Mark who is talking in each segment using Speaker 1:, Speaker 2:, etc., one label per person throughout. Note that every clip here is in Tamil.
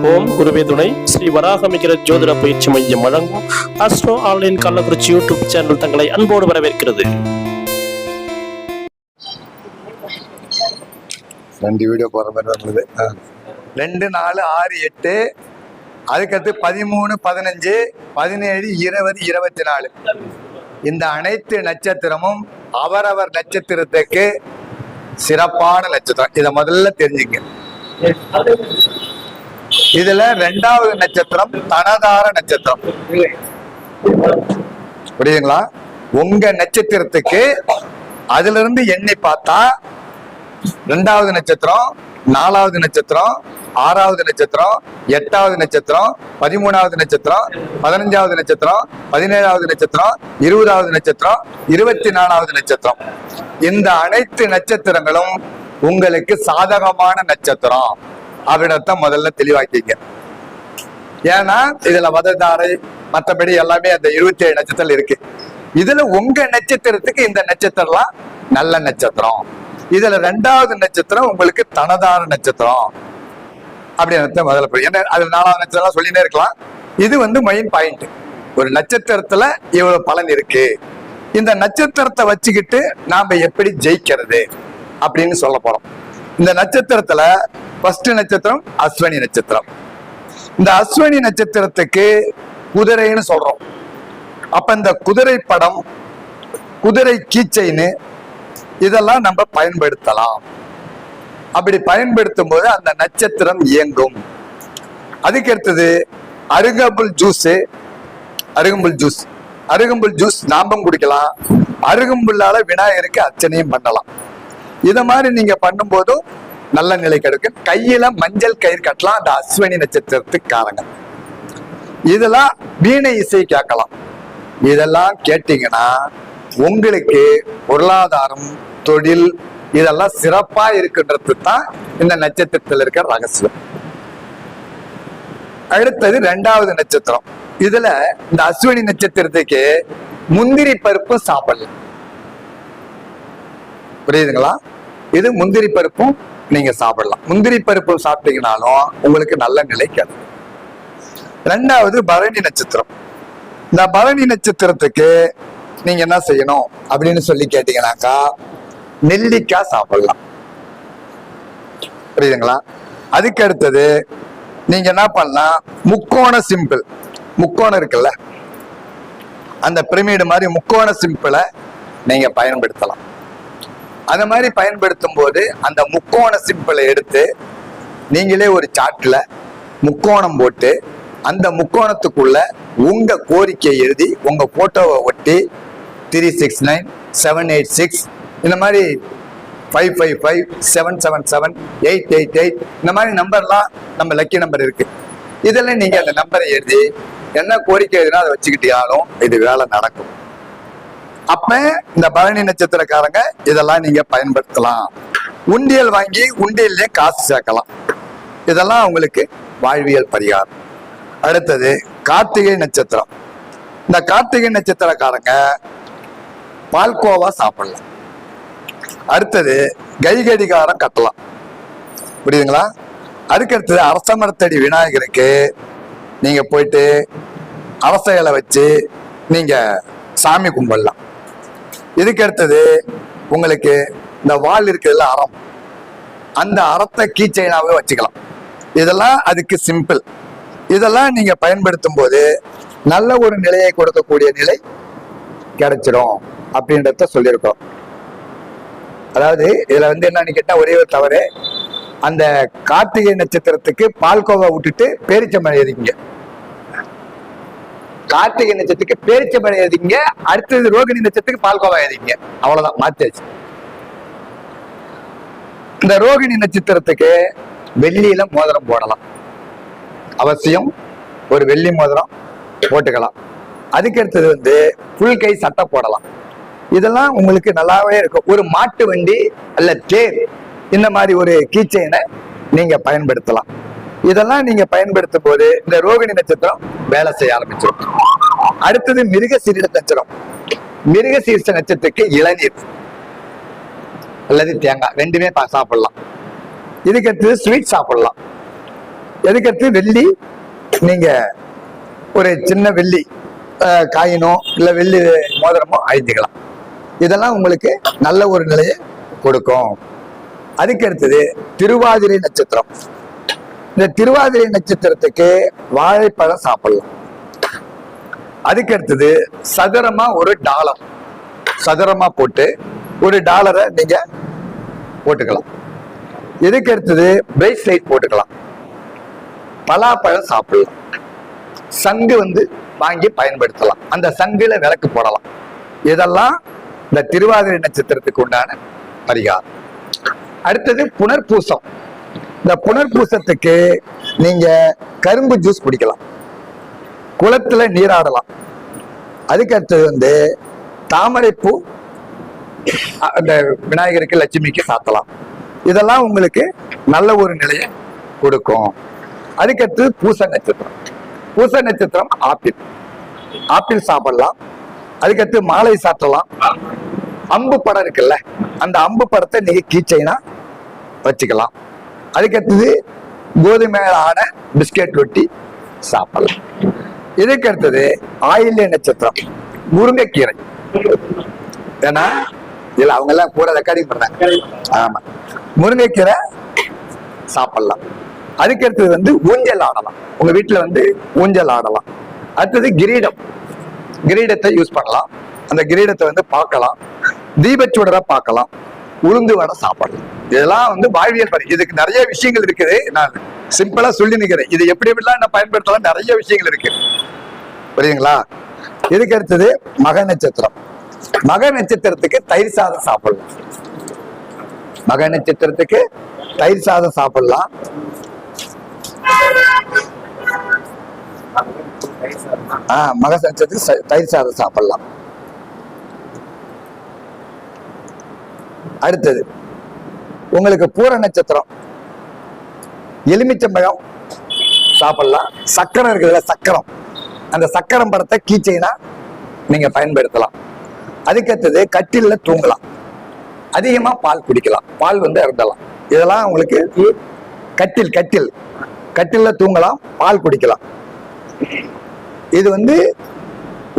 Speaker 1: ஓம் குருவே துணை ஸ்ரீ வராகமிகிற ஜோதிட பயிற்சி மையம் வழங்கும் astro online Kallakurichi YouTube channel தங்களை அன்போடு வரவேற்கிறது.
Speaker 2: 2 வீடியோ போற மாதிரி வந்தது. 2, 4, 6, 8 அதுக்கடுத்து 13, 15, 17, 20, 24 இந்த அனைத்து நட்சத்திரமும் அவரவர் நட்சத்திரத்துக்கு சிறப்பான நட்சத்திரம். இதை முதல்ல தெரிஞ்சுங்க. இதுல 2வது நட்சத்திரம் தனதார நட்சத்திரம். புரியுதுங்களா? உங்க நட்சத்திரத்துக்கு அதுல இருந்து எண்ணி பார்த்தா 2வது நட்சத்திரம், 4வது நட்சத்திரம், 6வது நட்சத்திரம், 8வது நட்சத்திரம், 13வது நட்சத்திரம், 15வது நட்சத்திரம், 17வது நட்சத்திரம், 20வது நட்சத்திரம், 24வது நட்சத்திரம். இந்த அனைத்து நட்சத்திரங்களும் உங்களுக்கு சாதகமான நட்சத்திரம் அப்படின்றத முதல்ல தெளிவாக்கிங்க. ஏன்னா இதுல வததாரை மற்றபடி எல்லாமே அந்த 27 நட்சத்திரம் இருக்கு. இதுல உங்க நட்சத்திரத்துக்கு இந்த நட்சத்திரம்லாம் நல்ல நட்சத்திரம். இதுல 2வது நட்சத்திரம் உங்களுக்கு தனதார நட்சத்திரம் அப்படின்னு முதல்ல. ஏன்னா அது 4வது நட்சத்திரம் சொல்லினே இருக்கலாம். இது மெயின் பாயிண்ட். ஒரு நட்சத்திரத்துல இவ்வளவு பலன் இருக்கு. இந்த நட்சத்திரத்தை வச்சுக்கிட்டு நாம எப்படி ஜெயிக்கிறது அப்படின்னு சொல்ல போறோம். இந்த நட்சத்திரத்துல ஃபர்ஸ்ட் நட்சத்திரம் அஸ்வினி நட்சத்திரம். இந்த அஸ்வினி நட்சத்திரத்துக்கு குதிரைன்னு சொல்றோம். அப்ப இந்த குதிரை படம், குதிரை கீச்சைன்னு இதெல்லாம் நம்ம பயன்படுத்தலாம். அப்படி பயன்படுத்தும் போது அந்த நட்சத்திரம் இயங்கும். அதுக்கு அடுத்தது அருகம்புல் ஜூஸ். அருகம்புல் ஜூஸ் நாமம் குடிக்கலாம். அருகம்புல்லால விநாயகருக்கு அர்ச்சனையும் பண்ணலாம். இத மாதிரி நீங்க பண்ணும் போதும் நல்ல நிலை கிடைக்கும். கையில மஞ்சள் கயிறு கட்டலாம். அந்த அஸ்வினி நட்சத்திரத்துக்காரங்க இதெல்லாம் வீணை இசை கேட்கலாம். இதெல்லாம் கேட்டீங்கன்னா உங்களுக்கு பொருளாதாரம், தொழில் இதெல்லாம் சிறப்பா இருக்குன்றது தான் இந்த நட்சத்திரத்தில் இருக்கிற ரகசியம். அடுத்தது 2வது நட்சத்திரம். இதுல இந்த அஸ்வினி நட்சத்திரத்துக்கு முந்திரி பருப்பு சாப்பிடலாம். புரியுதுங்களா? இது முந்திரி பருப்பும் நீங்க சாப்பிடலாம். முந்திரி பருப்பு சாப்பிட்டீங்கன்னாலும் உங்களுக்கு நல்ல நிலை கிடைக்கும். 2வது பரணி நட்சத்திரம். இந்த பரணி நட்சத்திரத்துக்கு நீங்க என்ன செய்யணும் அப்படின்னு சொல்லி கேட்டீங்கன்னாக்கா நெல்லிக்காய் சாப்பிடலாம். புரியுதுங்களா? அதுக்கு அடுத்தது நீங்க என்ன பண்ணலாம், முக்கோண சிம்பிள். முக்கோணம் இருக்குல்ல, அந்த பிரமிடு மாதிரி முக்கோண சிம்பிளை நீங்க பயன்படுத்தலாம். அந்த மாதிரி பயன்படுத்தும் போது அந்த முக்கோண சிம்பிளை எடுத்து நீங்களே ஒரு சார்ட்ல முக்கோணம் போட்டு அந்த முக்கோணத்துக்குள்ள உங்க கோரிக்கையை எழுதி உங்க போட்டோவை ஒட்டி 369 786 இந்த மாதிரி 555 777 888 இந்த மாதிரி நம்பர்லாம் நம்ம லக்கி நம்பர் இருக்கு. இதெல்லாம் நீங்க அந்த நம்பரை எழுதி என்ன கோரிக்கை எழுதினா அதை வச்சுக்கிட்டாலும் இது வேலை நடக்கும். அப்ப இந்த பரணி நட்சத்திரக்காரங்க இதெல்லாம் நீங்க பயன்படுத்தலாம். உண்டியல் வாங்கி உண்டியல்லே காசு சேர்க்கலாம். இதெல்லாம் உங்களுக்கு வாழ்வியல் பரிகாரம். அடுத்தது கார்த்திகை நட்சத்திரம். இந்த கார்த்திகை நட்சத்திரக்காரங்க பால்கோவா சாப்பிடலாம். அடுத்தது கைகடிகாரம் கட்டலாம். புரியுதுங்களா? அதுக்கடுத்தது அரச மரத்தடி விநாயகருக்கு நீங்க போயிட்டு அரச இலை வச்சு நீங்க சாமி கும்பிடலாம். இதுக்கு அடுத்தது உங்களுக்கு இந்த வால் இருக்கிறதுல அறம், அந்த அறத்தை கீச்சைனாவே வச்சுக்கலாம். இதெல்லாம் அதுக்கு சிம்பிள். இதெல்லாம் நீங்க பயன்படுத்தும் போது நல்ல ஒரு நிலையை கொடுக்கக்கூடிய நிலை கிடைச்சிடும் அப்படின்றத சொல்லியிருக்கோம். அதாவது இதுல என்னன்னு கேட்டா ஒரே ஒரு தவறு, அந்த கார்த்திகை நட்சத்திரத்துக்கு பால்கோவா விட்டுட்டு பேரிச்சம்பழம் எழுதிங்க. கார்த்திகை நட்சத்திரத்துக்கு பேரிச்சம்பழம் எழுதிங்க. அடுத்தது ரோகிணி நட்சத்திரத்துக்கு பால்கோவா எழுதிங்க. அவ்வளவுதான், மாத்தியாச்சு. இந்த ரோகிணி நட்சத்திரத்துக்கு வெள்ளியில மோதிரம் போடலாம். அவசியம் ஒரு வெள்ளி மோதிரம் போட்டுக்கலாம். அதுக்கு அடுத்தது புல் கை சட்டை போடலாம். இதெல்லாம் உங்களுக்கு நல்லாவே இருக்கும். ஒரு மாட்டு வண்டி அல்ல தேர் இந்த மாதிரி ஒரு கீச்சைனை நீங்க பயன்படுத்தலாம். இதெல்லாம் நீங்க பயன்படுத்தும் போது இந்த ரோகிணி நட்சத்திரம் வேலை செய்ய ஆரம்பிச்சிடும். அடுத்தது மிருகசீரிட நட்சத்திரம். மிருகசீரிஷ நட்சத்திரத்துக்கு இளநீர் அல்லது தேங்காய் 2மே சாப்பிடலாம். இதுக்கு அடுத்தது ஸ்வீட் சாப்பிடலாம். எதுக்கடுத்து வெள்ளி, நீங்க ஒரு சின்ன வெள்ளி காயினோ இல்ல வெள்ளி மோதிரமோ அழிஞ்சுக்கலாம். இதெல்லாம் உங்களுக்கு நல்ல ஒரு நிலையை கொடுக்கும். அதுக்கு அடுத்தது திருவாதிரை நட்சத்திரம். இந்த திருவாதிரை நட்சத்திரத்துக்கு வாழைப்பழம் சாப்பிடலாம். அதுக்கு அடுத்தது சதுரமா ஒரு டாலர், சதுரமா போட்டு ஒரு டாலரை நீங்க போட்டுக்கலாம். இதுக்கு அடுத்தது பிரேஸ்லெட் போட்டுக்கலாம். பலாப்பழம் சாப்பிடலாம். சங்கு வாங்கி பயன்படுத்தலாம். அந்த சங்குல விளக்கு போடலாம். இதெல்லாம் இந்த திருவாதிரை நட்சத்திரத்துக்கு உண்டான பரிகாரம். அடுத்தது புனர்பூசம். இந்த புனர்பூசத்துக்கு நீங்க கரும்பு ஜூஸ் குடிக்கலாம், குளத்துல நீராடலாம். அதுக்கு அடுத்தது தாமரைப்பூ அந்த விநாயகருக்கு லட்சுமிக்கு சாத்தலாம். இதெல்லாம் உங்களுக்கு நல்ல ஒரு நிலையை கொடுக்கும். அதுக்கடுத்து பூச நட்சத்திரம். பூச நட்சத்திரம் ஆப்பிள், ஆப்பிள் சாப்பிடலாம். அதுக்கடுத்து மாலை சாப்பிடலாம். அம்பு படம் இருக்குல்ல, அந்த அம்பு படத்தை நீங்க கீச்சைனா வச்சுக்கலாம். அதுக்கடுத்தது கோதுமையால ஆன பிஸ்கெட் ரொட்டி சாப்பிடலாம். இதுக்கு அடுத்தது ஆயில்ய நட்சத்திரம், முருங்கைக்கீரை. ஏன்னா இதுல அவங்க எல்லாம் கூட ரெக்கார்டிங் பண்றாங்க. ஆமா, முருங்கைக்கீரை சாப்பிடலாம். அதுக்கு அடுத்தது ஊஞ்சல் ஆடலாம். உங்க வீட்டுல ஊஞ்சல் ஆடலாம். அடுத்தது கிரீடம், கிரீடத்தை யூஸ் பண்ணலாம். அந்த கிரீடத்தை பார்க்கலாம். தீபச்சுடரை பார்க்கலாம். உளுந்து வடை சாப்பிடலாம். இதெல்லாம் வாழ்வியல் பரி. இதுக்கு நிறைய விஷயங்கள் இருக்குது. நான் சிம்பிளா சொல்லி நிக்கிறேன். இது எப்படி எப்படிலாம் நான் பயன்படுத்தலாம், நிறைய விஷயங்கள் இருக்கு. புரியுங்களா? இதுக்கு அடுத்தது மக நட்சத்திரம். மக நட்சத்திரத்துக்கு தயிர் சாதம் சாப்பிடலாம். மக நட்சத்திரத்துக்கு தயிர் சாதம் சாப்பிடலாம். மக நட்சத்திரத்துக்கு தயிர் சாதம் சாப்பிடலாம். அடுத்தது உங்களுக்கு பூர நட்சத்திரம், எலுமிச்சம்பழம் சாப்பிடலாம். சக்கரம் இருக்குதுல்ல, சக்கரம், அந்த சக்கரம் படத்தை கீச்சைனா நீங்க பயன்படுத்தலாம். அதுக்கடுத்தது கட்டில்ல தூங்கலாம். அதிகமா பால் குடிக்கலாம். பால் அருந்தலாம். இதெல்லாம் உங்களுக்கு கட்டில் கட்டில் கட்டில்ல தூங்கலாம், பால் குடிக்கலாம். இது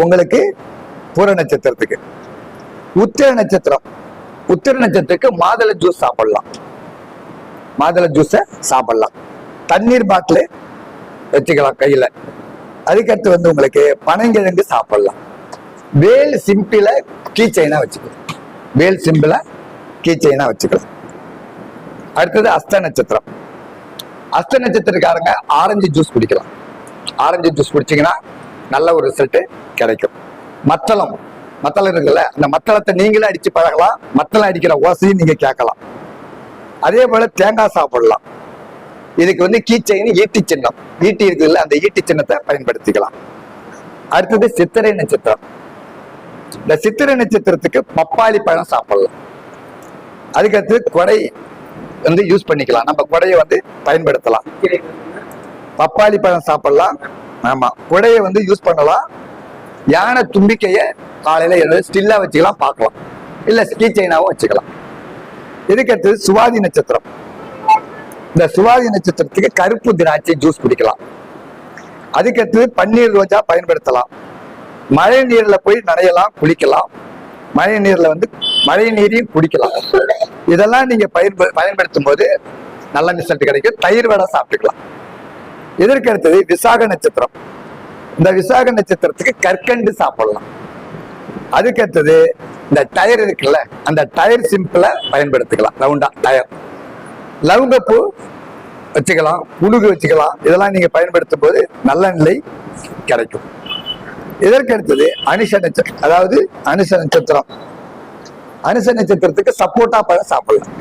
Speaker 2: உங்களுக்கு பூர நட்சத்திரத்துக்கு. உத்திர நட்சத்திரம். உத்திர நட்சத்திரத்துக்கு மாதுளை ஜூஸ் சாப்பிடலாம். மாதுளை ஜூஸ சாப்பிடலாம். தண்ணீர் பாட்டில் வச்சுக்கலாம் கையில. அதுக்கடுத்து உங்களுக்கு பனங்கிழங்கு சாப்பிடலாம். வேல் சிம்பிள கீச்சைனா வச்சுக்கலாம். வேல் சிம்பிள கீச்சைனா வச்சுக்கலாம். அடுத்தது அஸ்த நட்சத்திரம். அஸ்த நட்சத்திரக்காரங்க ஆரஞ்சு ஜூஸ் குடிக்கலாம். ஆரஞ்சு ஜூஸ் குடிச்சீங்கன்னா நல்ல ஒரு ரிசல்ட் கிடைக்கும். மத்தளம், மத்தளம் இருக்குல்ல, அந்த மத்தளத்தை நீங்களே அடிச்சு பழகலாம். மத்தளம் அடிக்கிற ஓசையும் நீங்க கேட்கலாம். அதே போல தேங்காய் சாப்பிடலாம். இதுக்கு கீச்சைன்னு ஈட்டி சின்னம், ஈட்டி இருக்குல்ல, அந்த ஈட்டி சின்னத்தை பயன்படுத்திக்கலாம். அடுத்தது சித்திரை நட்சத்திரம். இந்த சித்திரை நட்சத்திரத்துக்கு பப்பாளி பழம் சாப்பிடலாம். அதுக்கடுத்து கொடை யூஸ் பண்ணிக்கலாம். நம்ம கொடையை பயன்படுத்தலாம். பப்பாளி பழம் சாப்பிடலாம். ஆமா, கொடையை யூஸ் பண்ணலாம். யானை தும்பிக்கைய காலையில ஸ்டில்லா வச்சுக்கலாம், பார்க்கலாம். இல்ல கீச்சைனாவும் வச்சுக்கலாம். இதுக்கடுத்தது சுவாதி நட்சத்திரம். இந்த சுவாதி நட்சத்திரத்துக்கு கருப்பு திராட்சை ஜூஸ் குடிக்கலாம். அதுக்கடுத்து பன்னீர் ரோஜா பயன்படுத்தலாம். மழை நீர்ல போய் நனையலாம், குளிக்கலாம். மழை நீர்ல மழை நீரையும் குடிக்கலாம். இதெல்லாம் நீங்க பயன்படுத்தும் போது நல்ல ரிசல்ட் கிடைக்கும். தயிர் வடை சாப்பிட்டுக்கலாம். இதற்கு அடுத்தது விசாக நட்சத்திரம். இந்த விசாக நட்சத்திரத்துக்கு கற்கண்டு சாப்பிடலாம். அதுக்கு அடுத்தது இந்த டயர் இருக்குல்ல, அந்த டயர் சிம்பிள பயன்படுத்திக்கலாம். ரவுண்டா டயர், லவங்கப்பூ வச்சுக்கலாம், புழுகு வச்சுக்கலாம். இதெல்லாம் நீங்க பயன்படுத்தும் போது நல்ல நிலை கிடைக்கும். இதற்கு அடுத்தது அனுஷ நட்சத்திரம். அதாவது அனுஷ நட்சத்திரம். அனுஷ நட்சத்திரத்துக்கு சப்போட்டா பழம் சாப்பிடலாம்.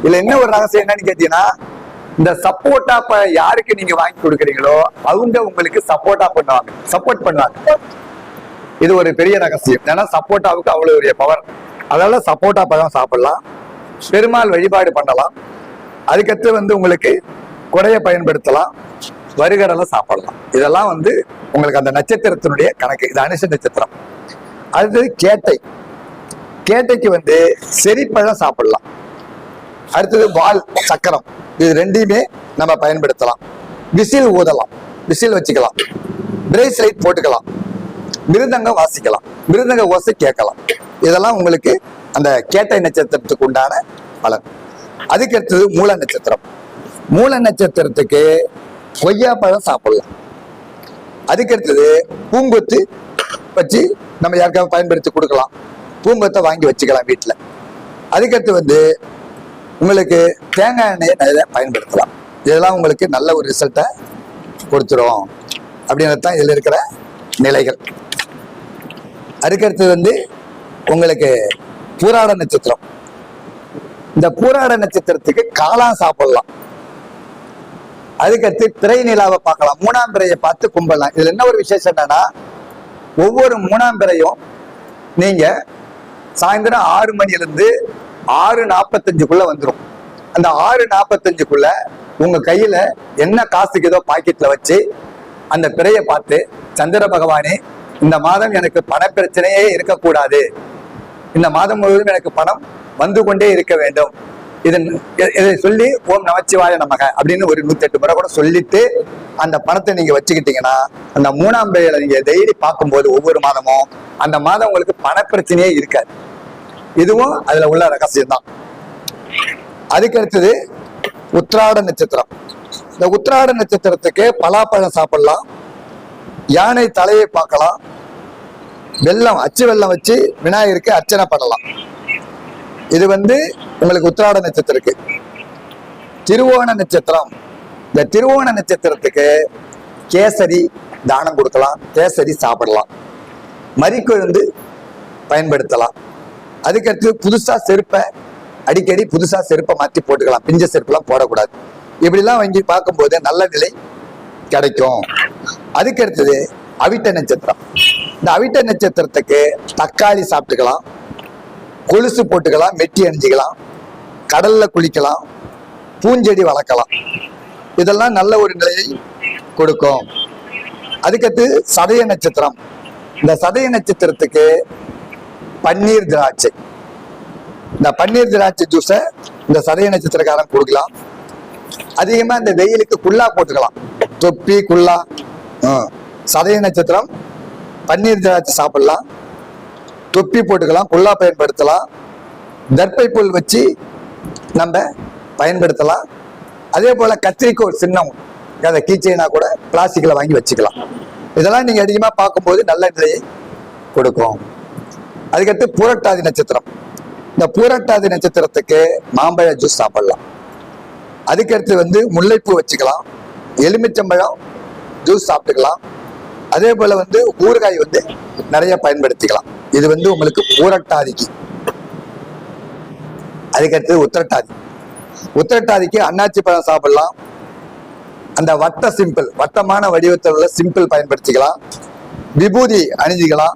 Speaker 2: இதுல என்ன ஒரு ரகசியம் என்னன்னு கேட்டீங்கன்னா, இந்த சப்போட்டா பழம் யாருக்கு நீங்க வாங்கி கொடுக்குறீங்களோ அவங்க உங்களுக்கு சப்போட்டா பண்ணுவாங்க, சப்போர்ட் பண்ணுவாங்க. இது ஒரு பெரிய ரகசியம். ஏன்னா சப்போட்டாவுக்கு அவ்வளவு பெரிய பவர். அதனால சப்போட்டா பழம் சாப்பிடலாம். பெருமாள் வழிபாடு பண்ணலாம். அதுக்கடுத்து உங்களுக்கு கொடையை பயன்படுத்தலாம். வருகடலை சாப்பிடலாம். இதெல்லாம் உங்களுக்கு அந்த நட்சத்திரத்தினுடைய கணக்கு. இது அனுஷ நட்சத்திரம். அடுத்தது கேட்டை. கேட்டைக்கு செரிப்பழம் சாப்பிடலாம். அடுத்தது வால் சக்கரம். இது ரெண்டையுமே நம்ம பயன்படுத்தலாம். விசில் ஊதலாம், விசில் வச்சுக்கலாம், பிரேஸ்லைட் போட்டுக்கலாம், மிருதங்கம் வாசிக்கலாம், மிருதங்க ஓசை கேட்கலாம். இதெல்லாம் உங்களுக்கு அந்த கேட்டை நட்சத்திரத்துக்கு உண்டான பலன். அதுக்கு அடுத்தது மூல நட்சத்திரம். மூல நட்சத்திரத்துக்கு கொய்யாப்பழம் சாப்பிடலாம். அதுக்கு அடுத்தது பூங்கொத்து வச்சு நம்ம யாருக்காவது பயன்படுத்தி கொடுக்கலாம், பூங்கொத்தை வாங்கி வச்சுக்கலாம் வீட்டில். அதுக்கடுத்து உங்களுக்கு தேங்காய் எண்ணெயை நிறைய பயன்படுத்தலாம். இதெல்லாம் உங்களுக்கு நல்ல ஒரு ரிசல்ட்டை கொடுத்துரும் அப்படின்றது தான் இதில் இருக்கிற நிலைகள். அதுக்கடுத்து உங்களுக்கு பூராட நட்சத்திரம். இந்த பூராட நட்சத்திரத்துக்கு காளான் சாப்பிடலாம். அதுக்கடுத்து பிறை நிலாவை பார்க்கலாம், 3ஆம் பிறையை பார்த்து கும்பிடலாம். இதுல என்ன ஒரு விசேஷம் என்னன்னா, ஒவ்வொரு 3ஆம் பிறையும் நீங்க சாயந்தரம் 6 மணிலிருந்து 6:45 வந்துடும். அந்த 6:45 உங்க கையில என்ன காசுக்கு ஏதோ பாக்கெட்ல வச்சு அந்த பிறையை பார்த்து, சந்திர பகவானே இந்த மாதம் எனக்கு பண பிரச்சனையே இருக்கக்கூடாது, இந்த மாதம் முழுவதும் எனக்கு பணம் வந்து கொண்டே இருக்க வேண்டும், இதை சொல்லி ஓம் நமச்சிவாய நமக அப்படின்னு ஒரு 108 முறை கூட சொல்லிட்டு அந்த பணத்தை நீங்க வச்சுக்கிட்டீங்கன்னா, அந்த 3ஆம் பிறையில நீங்க டெய்லி பார்க்கும்போது ஒவ்வொரு மாதமும் அந்த மாதம் உங்களுக்கு பண பிரச்சனையே இருக்காது. இதுவும் அதுல உள்ள ரகசியம் தான். அதுக்கு அடுத்தது உத்திராட நட்சத்திரம். இந்த உத்திராட நட்சத்திரத்துக்கு பலாப்பழம் சாப்பிடலாம், யானை தலையை பார்க்கலாம், வெல்லம் அச்சு வெல்லம் வச்சு விநாயகருக்கு அர்ச்சனை பண்ணலாம். இது உங்களுக்கு உத்திராட நட்சத்திரத்துக்கு. திருவோண நட்சத்திரம். இந்த திருவோண நட்சத்திரத்துக்கு கேசரி தானம் கொடுக்கலாம், கேசரி சாப்பிடலாம், மறிக்கொழுந்து பயன்படுத்தலாம். அதுக்கடுத்து புதுசா செருப்பை அடிக்கடி செருப்பை மாற்றி போட்டுக்கலாம், பிஞ்ச செருப்புலாம் போடக்கூடாது. இப்படிலாம் வாங்கி பார்க்கும்போது நல்ல நிலை கிடைக்கும். அதுக்கடுத்தது அவிட்ட நட்சத்திரம். இந்த அவிட்ட நட்சத்திரத்துக்கு தக்காளி சாப்பிட்டுக்கலாம், கொலுசு போட்டுக்கலாம், மெட்டி அணிஞ்சிக்கலாம், கடல்ல குளிக்கலாம், பூஞ்செடி வளர்க்கலாம். இதெல்லாம் நல்ல ஒரு நிலையை கொடுக்கும். அதுக்கடுத்து சதய நட்சத்திரம். இந்த சதய நட்சத்திரத்துக்கு பன்னீர் திராட்சை. இந்த பன்னீர் திராட்சை ஜூஸை இந்த சதய நட்சத்திரக்காரன் கொடுக்கலாம். அதிகமா இந்த வெயிலுக்கு குல்லா போட்டுக்கலாம், தொப்பி குல்லா. சதய நட்சத்திரம் பன்னீர் திராட்சை சாப்பிடலாம், தொப்பி போட்டுக்கலாம், குல்லா பயன்படுத்தலாம், தர்பை புல் வச்சு நம்ம பயன்படுத்தலாம். அதே போல கத்திரிக்கோள் சின்னம் அதை கீச்சைனா கூட பிளாஸ்டிக்ல வாங்கி வச்சுக்கலாம். இதெல்லாம் நீங்க அதிகமா பார்க்கும்போது நல்ல நிலையை கொடுக்கும். அதுக்கடுத்து பூரட்டாதி நட்சத்திரம். இந்த பூரட்டாதி நட்சத்திரத்துக்கு மாம்பழ ஜூஸ் சாப்பிடலாம். அதுக்கடுத்து முல்லைப்பூ வச்சுக்கலாம், எலுமிச்சம்பழம் ஜூஸ் சாப்பிட்டுக்கலாம். அதே போல ஊறுகாய் நிறைய பயன்படுத்திக்கலாம். இது உங்களுக்கு பூரட்டாதிக்கு. அதுக்கடுத்து உத்திரட்டாதி. உத்திரட்டாதிக்கு அன்னாச்சி பழம் சாப்பிடலாம், அந்த வட்டமான வடிவத்தில் உள்ள சிம்பிள் பயன்படுத்திக்கலாம், விபூதி அணிஞ்சிக்கலாம்,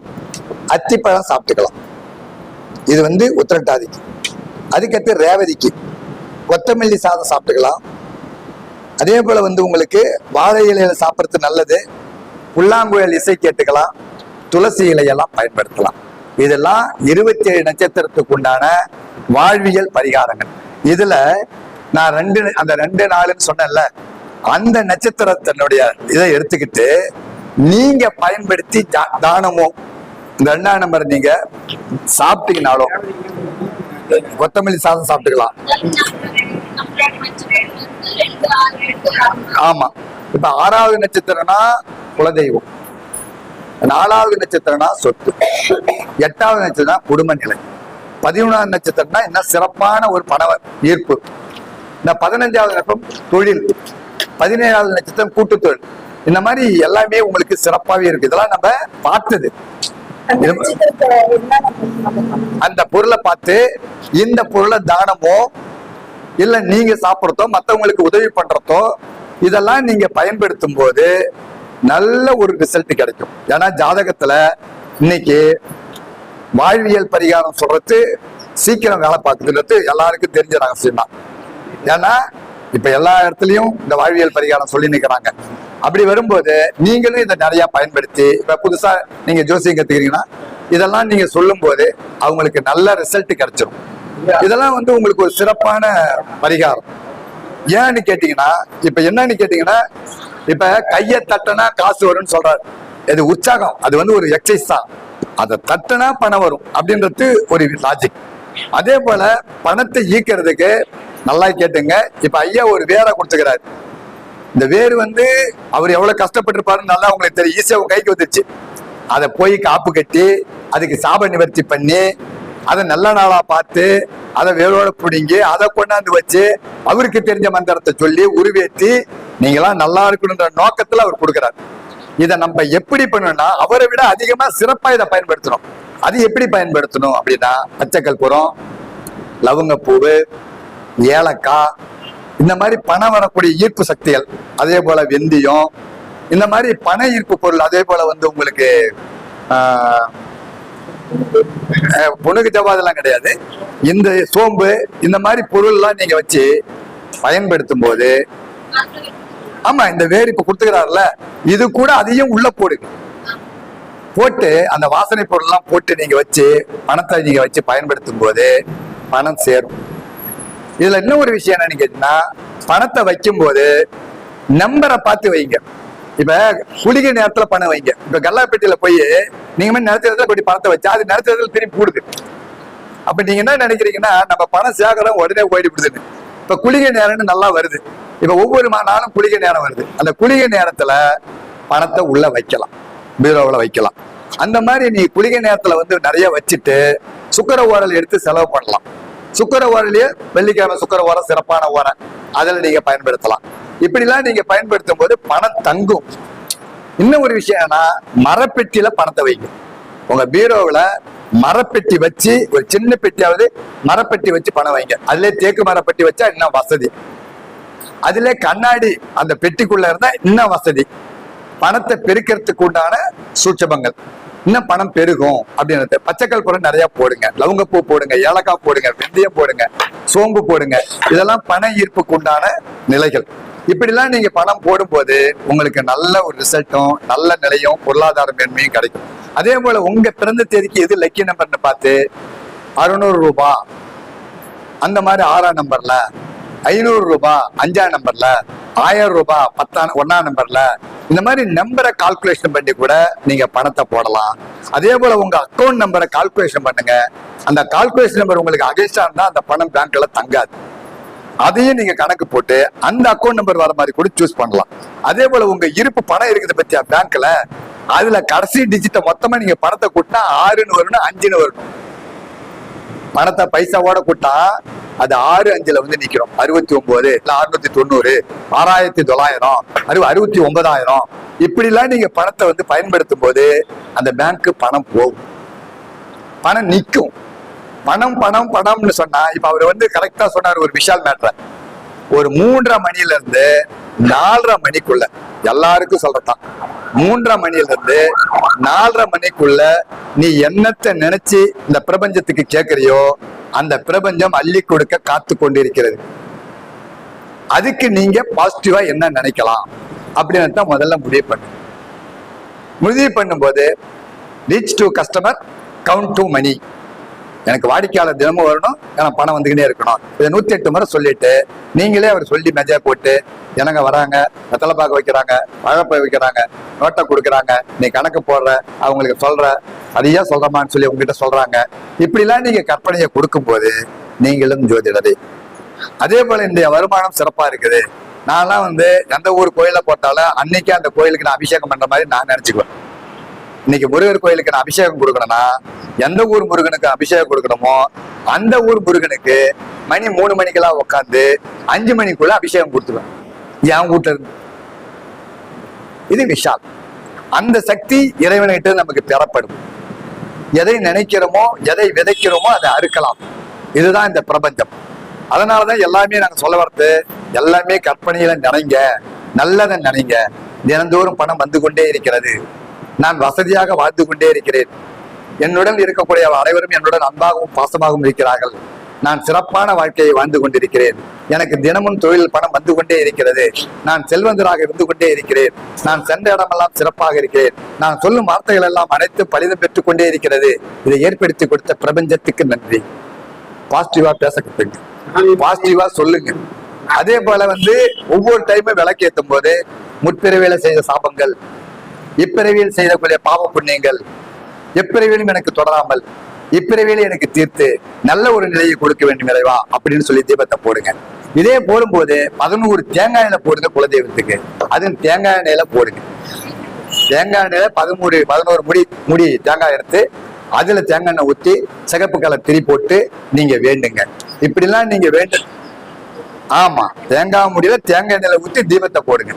Speaker 2: அத்திப்பழம் சாப்பிட்டுக்கலாம். இது உத்திரட்டாதிக்கு. அதுக்கடுத்து ரேவதிக்கு கொத்தமல்லி சாதம் சாப்பிட்டுக்கலாம். அதே போல உங்களுக்கு வாழை இலையில சாப்பிட்றது நல்லது, புல்லாங்குழல் இசை கேட்டுக்கலாம், துளசி இலையெல்லாம் பயன்படுத்தலாம். இதெல்லாம் 27 நட்சத்திரத்துக்கு உண்டான வாழ்வியல் பரிகாரங்கள். இதுல நான் அந்த 2 நாளுன்னு சொன்னேன்ல, அந்த நட்சத்திரத்தினுடைய இதை எடுத்துக்கிட்டு நீங்க பயன்படுத்தி தானமோ இந்த 2ஆம் நம்பர் நீங்க சாப்பிட்டீங்கனாலும் கொத்தமல்லி சாதம் சாப்பிட்டுக்கலாம். ஆமா, இப்ப 6வது நட்சத்திரம்னா குலதெய்வம், 4வது நட்சத்திரம்னா சொத்து, 8வது நட்சத்திரம் குடும்ப நிலை, 11வது நட்சத்திரம்னா என்ன சிறப்பான ஒரு பண ஈர்ப்பு, இந்த 15வது நட்சத்திரம் தொழில், 17வது நட்சத்திரம் கூட்டு தொழில். இந்த மாதிரி எல்லாமே உங்களுக்கு சிறப்பாகவே இருக்கு. இதெல்லாம் நம்ம பார்த்தது. அந்த பொருளை பார்த்து இந்த பொருளை தானமோ இல்ல நீங்க சாப்பிட்றதோ மற்றவங்களுக்கு உதவி பண்றதோ இதெல்லாம் நீங்க பயன்படுத்தும் போது நல்ல ஒரு ரிசல்ட் கிடைக்கும். ஏன்னா ஜாதகத்துல இன்னைக்கு வாழ்வியல் பரிகாரம் சொல்றது சீக்கிரம் வேலை பார்க்குதுன்றது எல்லாருக்கும் தெரிஞ்ச ரகசியம் தான். ஏன்னா இப்ப எல்லா இடத்துலயும் இந்த வாழ்வியல் பரிகாரம் சொல்லி நிற்கிறாங்க. அப்படி வரும்போது நீங்களும் இதை நிறைய பயன்படுத்தி இப்ப புதுசா நீங்க ஜோசியம் கத்துக்கிறீங்கன்னா இதெல்லாம் நீங்க சொல்லும் போது அவங்களுக்கு நல்ல ரிசல்ட் கிடைச்சிடும். இதெல்லாம் உங்களுக்கு ஒரு சிறப்பான பரிகாரம். ஏன்னு கேட்டீங்கன்னா இப்ப என்னன்னு கேட்டீங்கன்னா இப்ப கையை தட்டினா காசு வரும்னு சொல்றாரு. இது உற்சாகம், அது வந்து ஒரு எக்ஸசைஸ் தான். அதை தட்டினா பணம் வரும் அப்படின்றது ஒரு லாஜிக். அதே போல பணத்தை ஈக்கிறதுக்கு நல்லா கேட்டுங்க. இப்ப ஐயா ஒரு வேரை கொடுத்துக்கிறாரு. இந்த வேர் வந்து அவர் எவ்வளவு கஷ்டப்பட்டிருப்பாருன்னு நல்லா உங்களுக்கு தெரியும். ஈஸியா உங்க கைக்கு வந்துருச்சு. அதை போய் காப்பு கட்டி அதுக்கு சாப நிவர்த்தி பண்ணி அதை நல்ல நாளா பார்த்து அதை வேரோட பிடிங்கி அதை கொண்டாந்து வச்சு அவருக்கு தெரிஞ்ச மந்திரத்தை சொல்லி உருவேற்றி நீங்களாம் நல்லா இருக்கணுன்ற நோக்கத்துல அவர் கொடுக்கிறார். இதை நம்ம எப்படி பண்ணணும்னா அவரை விட அதிகமா சிறப்பா இதை பயன்படுத்தணும். அது எப்படி பயன்படுத்தணும் அப்படின்னா பச்சை கற்பூரம், லவங்கப்பூவு, ஏலக்காய், இந்த மாதிரி பணம் வரக்கூடிய ஈர்ப்பு சக்திகள், அதே போல வெந்தயம், இந்த மாதிரி பண ஈர்ப்பு பொருள், அதே போல வந்து உங்களுக்கு பொண்ணுக்கு ஜவாதெல்லாம் கிடையாது, இந்த சோம்பு, இந்த மாதிரி பொருள் எல்லாம் நீங்க வச்சு பயன்படுத்தும் போது, ஆமா இந்த வேர் இப்ப கொடுத்துக்கிறாருல, இது கூட அதையும் உள்ள போடுங்க. போட்டு அந்த வாசனை பொருள் எல்லாம் போட்டு நீங்க வச்சு பணத்தை நீங்க வச்சு பயன்படுத்தும் போது பணம் சேரும். இதுல இன்னும் ஒரு விஷயம் என்னன்னு கேட்டீங்கன்னா, பணத்தை வைக்கும் போது நம்பரை பார்த்து வைங்க. இப்ப குளிகை நேரத்துல பணம் வைங்க. இப்ப கல்லாப்பேட்டியில போய் நீங்க நிறுத்த கொட்டி பணத்தை வச்சா அது நிறுத்தத்துல திரும்பி கூடுது. அப்ப நீங்க என்ன நினைக்கிறீங்கன்னா நம்ம பணம் சேகரம் உடனே போயிடுதுன்னு. இப்ப குளிகை நேரம்னு நல்லா வருது. இப்ப ஒவ்வொரு நாளும் குளிகை நேரம் வருது. அந்த குளிகை நேரத்துல பணத்தை உள்ள வைக்கலாம், பீரோவில் வைக்கலாம். அந்த மாதிரி நீ குளிகை நேரத்துல வந்து நிறைய வச்சுட்டு சுக்கர ஓரல் எடுத்து செலவு பண்ணலாம். சுக்கர ஓரலையே வெள்ளிக்கிழமை சுக்கர ஓரம் சிறப்பான ஓரம், அதில் நீங்க பயன்படுத்தலாம். இப்படிலாம் நீங்க பயன்படுத்தும் போது பணம் தங்கும். இன்னும் ஒரு விஷயம்னா மரப்பெட்டியில பணத்தை வைங்க. உங்க பீரோவில் மரப்பெட்டி வச்சு ஒரு சின்ன பெட்டியாவது மரப்பெட்டி வச்சு பணம் வைங்க. அதுல தேக்கு மரப்பெட்டி வச்சா இன்னும் வசதி. அதுல கண்ணாடி அந்த பெட்டிக்குள்ள இருந்தா இன்னும் வசதி. பணத்தை பெருக்கிறதுக்கு உண்டான சூட்சமங்கள், இன்னும் பணம் பெருகும் அப்படின்னு. பச்சைக்கல் பொருள் நிறைய போடுங்க, லவங்கப்பூ போடுங்க, ஏலக்காய் போடுங்க, வெந்தயம் போடுங்க, சோம்பு போடுங்க. இதெல்லாம் பண ஈர்ப்புக்கு உண்டான நிலைகள். இப்படிலாம் நீங்க பணம் போடும்போது உங்களுக்கு நல்ல ஒரு ரிசல்ட்டும் நல்ல நிலையும் பொருளாதார மேன்மையும் கிடைக்கும். அதே போல உங்க பிறந்த தேதிக்கு எது லக்கி நம்பர்னு பார்த்து 600 ரூபாய் அந்த மாதிரி 6ஆம் நம்பர்ல, 500 ரூபாய் 5ஆம் நம்பர்ல, 1000 ரூபாய் 1ஆம் நம்பர்ல, இந்த மாதிரி நம்பரை கால்குலேஷன் பண்ணி கூட நீங்க பணத்தை போடலாம். அதே போல உங்க அக்கௌண்ட் நம்பரை கால்குலேஷன் பண்ணுங்க. அந்த கால்குலேஷன் நம்பர் உங்களுக்கு அகைன்ஸ்டா இருந்தா அந்த பணம் பேங்க்ல தங்காது. அதையும் நீங்க கணக்கு போட்டு அந்த அக்கௌண்ட் நம்பர் வர மாதிரி கூட சூஸ் பண்ணலாம். அதே போல உங்க இருப்பு பணம் இருக்குது பத்தியா பேங்க்ல, அதுல கடைசி டிஜிட்டை மொத்தமா நீங்க பணத்தை கூட்டினா 6ன்னு வரணும், 5ன்னு வரணும். பணத்தை பைசாவோட கூட்டா அது 6 5ல வந்து நிக்கிறோம். 69 இல்ல 690, 6900, 69000, இப்படி எல்லாம் நீங்க பணத்தை வந்து பயன்படுத்தும் போது அந்த பேங்க் பணம் போகும், பணம் நிக்கும். பணம் பணம் பணம்னு சொன்னா இப்ப அவர் வந்து கரெக்டா சொன்னார் ஒரு விஷால் மேட்டர். ஒரு 3:30 மணில இருந்து 4:30 மணிக்குள்ள எல்லாருக்கும் சொல்றதான். 3:30 மணில இருந்து 4:30 மணிக்குள்ள நீ என்னத்தை நினைச்சு இந்த பிரபஞ்சத்துக்கு கேட்கறியோ அந்த பிரபஞ்சம் அள்ளி கொடுக்க காத்து கொண்டிருக்கிறது. அதுக்கு நீங்க பாசிட்டிவா என்ன நினைக்கலாம் அப்படின்னு தான் முதல்ல முடிவு பண்ணு. முடிவு பண்ணும்போது reach to customer, count to money. எனக்கு வாடிக்கையாளர் தினமும் வரணும், எனக்கு பணம் வந்துக்கிட்டே இருக்கணும். இதை 108 முறை சொல்லிட்டு நீங்களே அவர் சொல்லி மெஜா போட்டு எனங்க வராங்க, வெத்தலை பாக்க வைக்கிறாங்க, வாழைப்பை வைக்கிறாங்க, நோட்டை கொடுக்குறாங்க, நீ கணக்கு போடுற, அவங்களுக்கு சொல்ற, அதையா சொல்றமான்னு சொல்லி உங்ககிட்ட சொல்றாங்க. இப்படிலாம் நீங்க கற்பனையை கொடுக்கும் போது நீங்களும் ஜோதிடரே. அதே போல இந்த வருமானம் சிறப்பா இருக்குது. நான்லாம் வந்து எந்த ஊர் கோயில போட்டாலும் அன்னைக்கே அந்த கோயிலுக்கு நான் அபிஷேகம் பண்ற மாதிரி நான் நினைச்சுக்குவேன். இன்னைக்கு முருகர் கோயிலுக்கு நான் அபிஷேகம் கொடுக்கணும்னா எந்த ஊர் முருகனுக்கு அபிஷேகம் கொடுக்கணுமோ அந்த ஊர் முருகனுக்கு மணி 3 மணிக்கெல்லாம் உட்காந்து 5 மணிக்குள்ள அபிஷேகம் கொடுத்துருவேன் என் வீட்டுல இருந்து. இது விஷால். அந்த சக்தி இறைவன்கிட்ட நமக்கு பெறப்படும். எதை நினைக்கிறோமோ எதை விதைக்கிறோமோ அதை அறுக்கலாம். இதுதான் இந்த பிரபஞ்சம். அதனாலதான் எல்லாமே நாங்க சொல்ல வரது, எல்லாமே கற்பனையில நினைங்க, நல்லதை நினைங்க. தினந்தோறும் பணம் வந்து கொண்டே இருக்கிறது. நான் வசதியாக வாழ்ந்து கொண்டே இருக்கிறேன். என்னுடன் இருக்கக்கூடிய அனைவரும் என்னுடன் அன்பாகவும் பாசமாகவும் இருக்கிறார்கள். நான் சிறப்பான வாழ்க்கையை வாழ்ந்து கொண்டிருக்கிறேன். எனக்கு தினமும் தொழில் பணம் வந்து கொண்டே இருக்கிறது. நான் செல்வந்தராக இருந்து கொண்டே இருக்கிறேன். நான் சென்ற இடமெல்லாம் சிறப்பாக இருக்கிறேன். நான் சொல்லும் வார்த்தைகள் எல்லாம் அனைத்து பலிதம் பெற்றுக் கொண்டே இருக்கிறது. இதை ஏற்படுத்தி கொடுத்த பிரபஞ்சத்துக்கு நன்றி. பாசிட்டிவா பேச கத்துங்க, பாசிட்டிவா சொல்லுங்க. அதே போல வந்து ஒவ்வொரு டைமும் விளக்கு ஏற்றும் போது முற்பிறவியில செய்த சாபங்கள், இப்பிறவியில் செய்யக்கூடிய பாவ புண்ணியங்கள் எப்பிறவியிலும் எனக்கு தொடராமல் இப்பிறவியில எனக்கு தீர்த்து நல்ல ஒரு நிலையை கொடுக்க வேண்டும் இறைவா அப்படின்னு சொல்லி தீபத்தை போடுங்க. இதே போடும்போது 11 தேங்காய் எண்ணெய் போடுங்க குலதெய்வத்துக்கு. அதுவும் தேங்காய் எண்ணெயில போடுங்க. தேங்காய் எண்ணெயில 11 முடி தேங்காய் எடுத்து அதுல தேங்காய் எண்ணெய் ஊற்றி சிகப்பு கலர் திரி போட்டு நீங்க வேண்டுங்க. இப்படிலாம் நீங்க வேண்டு. ஆமா, தேங்காய் முடியல தேங்காய் எண்ணெயில ஊத்தி தீபத்தை போடுங்க.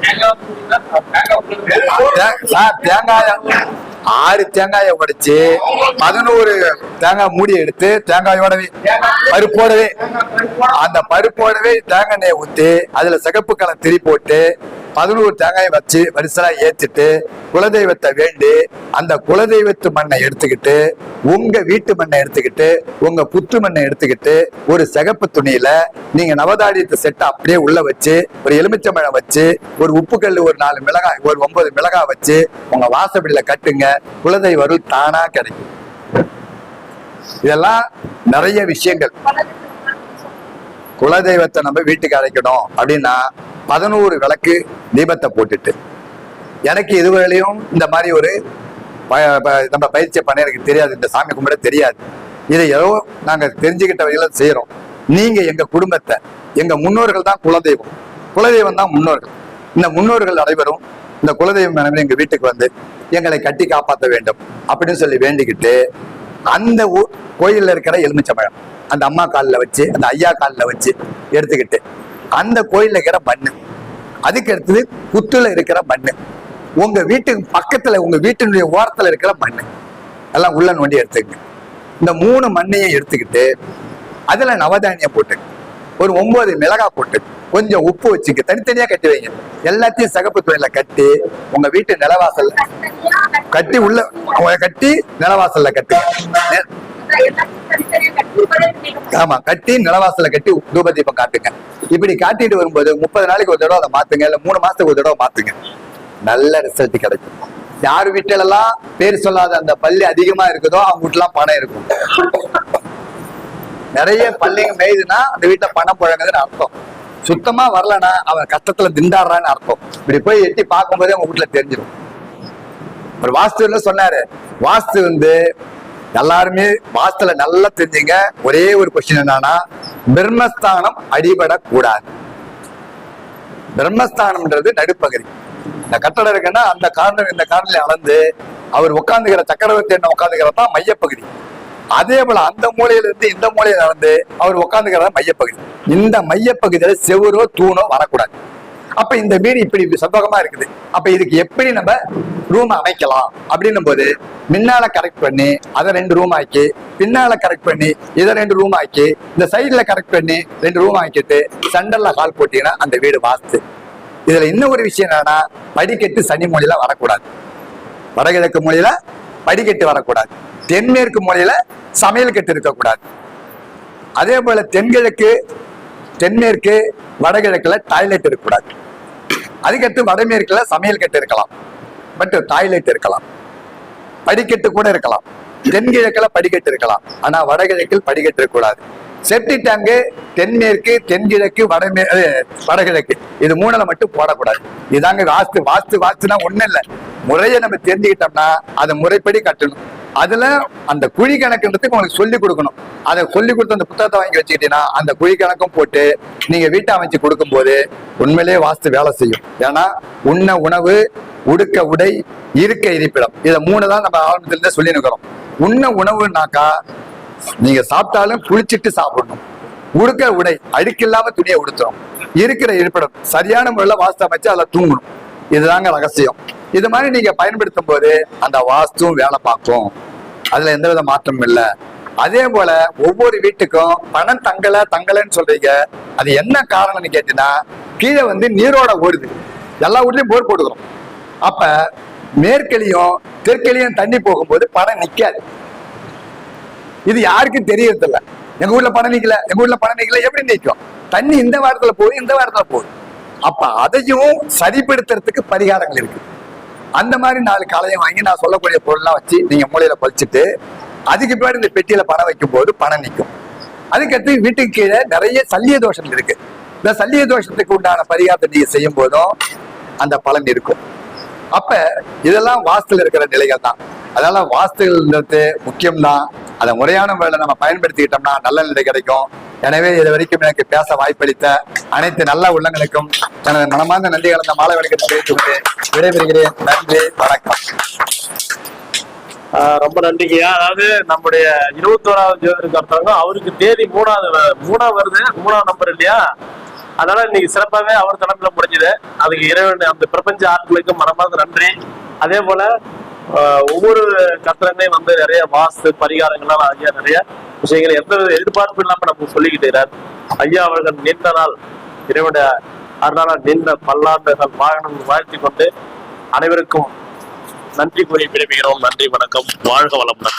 Speaker 2: தேங்காய 6 தேங்காயை உடைச்சு 11 தேங்காய் மூடி எடுத்து தேங்காயோடவே பருப்போடவே அந்த பருப்போடவே தேங்காய் எண்ணெயை ஊத்தி அதுல சிகப்பு கலர் திரி போட்டு 11 தேங்காயை வச்சு வரிசலா ஏற்றிட்டு குலதெய்வத்தை வேண்டி அந்த குலதெய்வத்து மண்ணை எடுத்துக்கிட்டு உங்க வீட்டு மண்ணை எடுத்துக்கிட்டு உங்க புத்து மண்ணை எடுத்துக்கிட்டு ஒரு சிகப்பு துணியில நீங்க நவதானியத்தை செட்டை அப்படியே உள்ள வச்சு ஒரு எலுமிச்சம்பழம் வச்சு ஒரு உப்பு கல் ஒரு 4 மிளகாய் ஒரு 9 மிளகாய் வச்சு உங்க வாசப்படியில கட்டுங்க. குலதெய்வ அருள் தானா கிடைக்கும். இதெல்லாம் நிறைய விஷயங்கள். குலதெய்வத்தை நம்ம வீட்டுக்கு அழைக்கணும் அப்படின்னா 11 விளக்கு தீபத்தை போட்டுட்டு, எனக்கு இதுவரையிலையும் இந்த மாதிரி ஒரு நம்ம பயிற்சியை பண்ண எனக்கு தெரியாது, இந்த சாமி கும்பிட தெரியாது. இதை ஏதோ நாங்க தெரிஞ்சுக்கிட்ட வகையில செய்யறோம். நீங்க எங்க குடும்பத்தை, எங்க முன்னோர்கள் தான் குலதெய்வம், குலதெய்வம் தான் முன்னோர்கள். இந்த முன்னோர்கள் அனைவரும் இந்த குலதெய்வம் அனைவரும் எங்க வீட்டுக்கு வந்து எங்களை கட்டி காப்பாற்ற வேண்டும் அப்படின்னு சொல்லி வேண்டிக்கிட்டு அந்த கோயில்ல இருக்கிற எலுமிச்சம்பழம் அந்த அம்மா காலில் வச்சு அந்த ஐயா காலில் வச்சு எடுத்துக்கிட்டு அந்த கோயில்ல இருக்கிற மண்ணு, அதுக்கு அடுத்தது புத்துல இருக்கிற மண்ணு, உங்க வீட்டுக்கு பக்கத்துல உங்க வீட்டினுடைய ஓரத்துல இருக்கிற மண்ணு எல்லாம் உள்ள நோண்டி எடுத்துக்கங்க. இந்த 3 மண்ணையும் எடுத்துக்கிட்டு அதுல நவதானியம் போட்டு ஒரு 9 மிளகாய் போட்டு கொஞ்சம் உப்பு வச்சுக்க தனித்தனியா கட்டி வைங்க. எல்லாத்தையும் சிகப்பு துணியில கட்டி உங்க வீட்டு நிலவாசல்ல கட்டி உள்ள கட்டி நிலவாசல்ல கட்டி ஆமா கட்டி நிலவாசல்ல கட்டி தூப தீபம் காட்டுங்க. இப்படி காட்டிட்டு வரும்போது 30 நாளைக்கு ஒரு தடவை அதை மாத்துங்க, இல்ல 3 மாசத்துக்கு ஒரு தடவை மாத்துங்க. நல்ல ரிசல்ட் கிடைக்கும். யார் வீட்டுல எல்லாம் பேர் சொல்லாத அந்த பள்ளி அதிகமா இருக்குதோ அவங்க வீட்டுலாம் பணம் இருக்கும். நிறைய பள்ளிங்க மேயுதுன்னா அந்த வீட்டுல பணம் புழங்குதுன்னு அர்த்தம். சுத்தமா வரலன்னா அவன் கஷ்டத்துல திண்டாடுறான்னு அர்த்தம். இப்படி போய் எட்டி பார்க்கும் போதே அவங்க வீட்டுல தெரிஞ்சிடும். ஒரு வாஸ்துல சொன்னாரு, வாஸ்து வந்து எல்லாருமே வாஸ்துல நல்லா தெரிஞ்சுங்க. ஒரே ஒரு கொஸ்டின் என்னன்னா, பிரம்மஸ்தானம் அடிபடக்கூடாது. பிரம்மஸ்தானம்ன்றது நடுப்பகுதி. இந்த கட்டடம் இருக்குன்னா அந்த காரணம் இந்த காரணம் அளந்து அவர் உட்காந்துக்கிற சக்கரவர்த்தி என்ன உட்காந்துக்கிறதான் மையப்பகுதி. அதே போல அந்த மூலையில இருந்து இந்த மூலையில நடந்து அவர் உட்காந்துக்கிறதா மையப்பகுதி. இந்த மையப்பகுதியில செவரோ தூணோ வரக்கூடாது. அப்ப இந்த வீடு இப்படி சந்தோகமா இருக்குது. அப்ப இதுக்கு எப்படி நம்ம ரூம் அமைக்கலாம் அப்படின்னும் போது முன்னால கரெக்ட் பண்ணி அதை 2 ரூம் ஆக்கி, பின்னால கரெக்ட் பண்ணி இதை 2 ரூம் ஆக்கி, இந்த சைட்ல கரெக்ட் பண்ணி 2 ரூம் ஆக்கிட்டு சென்டர்ல ஹால் போட்டீங்கன்னா அந்த வீடு வாஸ்து. இதுல இன்னும் ஒரு விஷயம் என்னன்னா, படிக்கட்டு சனி மூலையில வரக்கூடாது. வடகிழக்கு மூலையில படிக்கட்டு வரக்கூடாது. தென்மேற்கு மூலையில சமையல் கட்டு இருக்கக்கூடாது. அதே போல தென்மேற்கு வடகிழக்குல டாய்லெட் இருக்கக்கூடாது. அதுக்கடுத்து வடமேற்குல சமையல் கட்டு இருக்கலாம், பட் டாய்லெட் இருக்கலாம். படிக்கட்டு கூட இருக்கலாம். தென்கிழக்குல படிக்கட்டு இருக்கலாம், ஆனா வடகிழக்கில் படிக்கட்டு இருக்கக்கூடாது. செப்டி டேங்கு தென்மேற்கு தென்கிழக்கு வடகிழக்கு இது 3ல மட்டும் போடக்கூடாது. இதாங்க வாஸ்து. வாஸ்துனா ஒண்ணும் இல்லை, முறையை நம்ம தெரிஞ்சுக்கிட்டோம்னா அதை முறைப்படி கட்டணும். அதுல அந்த குழி கணக்குன்றதுக்கு உங்களுக்கு சொல்லி கொடுக்கணும். அதை சொல்லி கொடுத்து அந்த புத்தகத்தை வாங்கி வச்சுக்கிட்டீங்கன்னா அந்த குழி கணக்கும் போட்டு நீங்க வீட்டை அமைச்சு கொடுக்கும் போது உண்மையிலேயே வாஸ்து வேலை செய்யும். ஏன்னா உண்ண உணவு, உடுக்க உடை, இருக்க இருப்பிடம், இதை 3 தான் நம்ம ஆரம்பத்துல இருந்தே சொல்லி இருக்கிறோம். உண்ண உணவுனாக்கா நீங்க சாப்பிட்டாலும் குளிச்சுட்டு சாப்பிடணும். உடுக்க உடை அழுக்கு இல்லாம துணியை உடுத்தணும். இருக்கிற இருப்பிடம் சரியான முறையில வாஸ்து அமைச்சு அதுல தூங்கணும். இதுதாங்க ரகசியம். இது மாதிரி நீங்க பயன்படுத்தும் போது அந்த வாஸ்துவும் வேலை பார்க்கும். அதுல எந்தவித மாற்றமும் இல்லை. அதே போல ஒவ்வொரு வீட்டுக்கும் பணம் தங்கலன்னு சொல்றீங்க. அது என்ன காரணம்னு கேட்டீங்கன்னா, கீழே வந்து நீரோட ஓடுது. எல்லா வீட்லயும் போர் போட்டுக்கிறோம். அப்ப மேற்கிலையும் தெற்கிலையும் தண்ணி போகும்போது பணம் நிக்காது. இது யாருக்கும் தெரியறது இல்ல. எங்க வீட்டுல பணம் நிக்கல எப்படி நிற்கும்? தண்ணி இந்த வாரத்துல போகுது, இந்த வாரத்துல போகுது. அப்ப அதையும் சரிப்படுத்துறதுக்கு பரிகாரங்கள் இருக்கு. அந்த மாதிரி 4 காலையும் வாங்கி நான் சொல்லக்கூடிய பொருள்லாம் வச்சு நீங்க மூலையில பழிச்சுட்டு அதுக்கு பின்னாடி இந்த பெட்டியில பணம் வைக்கும் போது பணம் நிற்கும். அதுக்கடுத்து வீட்டுக்கு கீழே நிறைய சல்லிய தோஷங்கள் இருக்கு. இந்த சல்லிய தோஷத்துக்கு உண்டான பரிகாரத்தை நீங்க செய்யும் போதும் அந்த பலன் இருக்கும். அப்ப இதெல்லாம் வாஸ்துல இருக்கிற நிலைகள் தான். அதனால வாஸ்துன்றது முக்கியம்தான். அதை முறையான முறையில நம்ம பயன்படுத்திக்கிட்டோம்னா நல்ல நிலை கிடைக்கும். எனவே இது வரைக்கும் எனக்கு பேச வாய்ப்பளித்த அனைத்து நல்ல உள்ளங்களுக்கும் எனது மனமார்ந்த நன்றி கலந்த மாலை வணக்கத்தை தெரிவித்துக் கொண்டு விடைபெறுகிறேன். நன்றி, வணக்கம்.
Speaker 1: ரொம்ப நன்றிங்கய்யா. அதாவது நம்முடைய 21வது ஜோதிடருக்கு ஒருத்தவங்க, அவருக்கு தேதி மூணாவது வருது, 3ஆம் நம்பர் இல்லையா? அதனால இன்னைக்கு சிறப்பாகவே அவர் தலைமையில முடிஞ்சது. அதுக்கு இறைவன் அந்த பிரபஞ்ச ஆட்களுக்கு மனமார்ந்த நன்றி. அதே போல ஒவ்வொரு கத்திரமே வந்து நிறைய வாஸ்து பரிகாரங்கள்லாம் ஐயா நிறைய விஷயங்கள் எந்த எதிர்பார்ப்பு இல்லாம நமக்கு சொல்லிக்கிட்டு இருக்கிறார். ஐயா அவர்கள் நீண்ட நாள் இறைவனுடைய அருளால் நீண்ட பல்லாண்டுகள் வாகனம் வாழ்த்தி கொண்டு அனைவருக்கும் நன்றி கூறி விரும்புகிறோம். நன்றி, வணக்கம், வாழ்க வளமுடன்.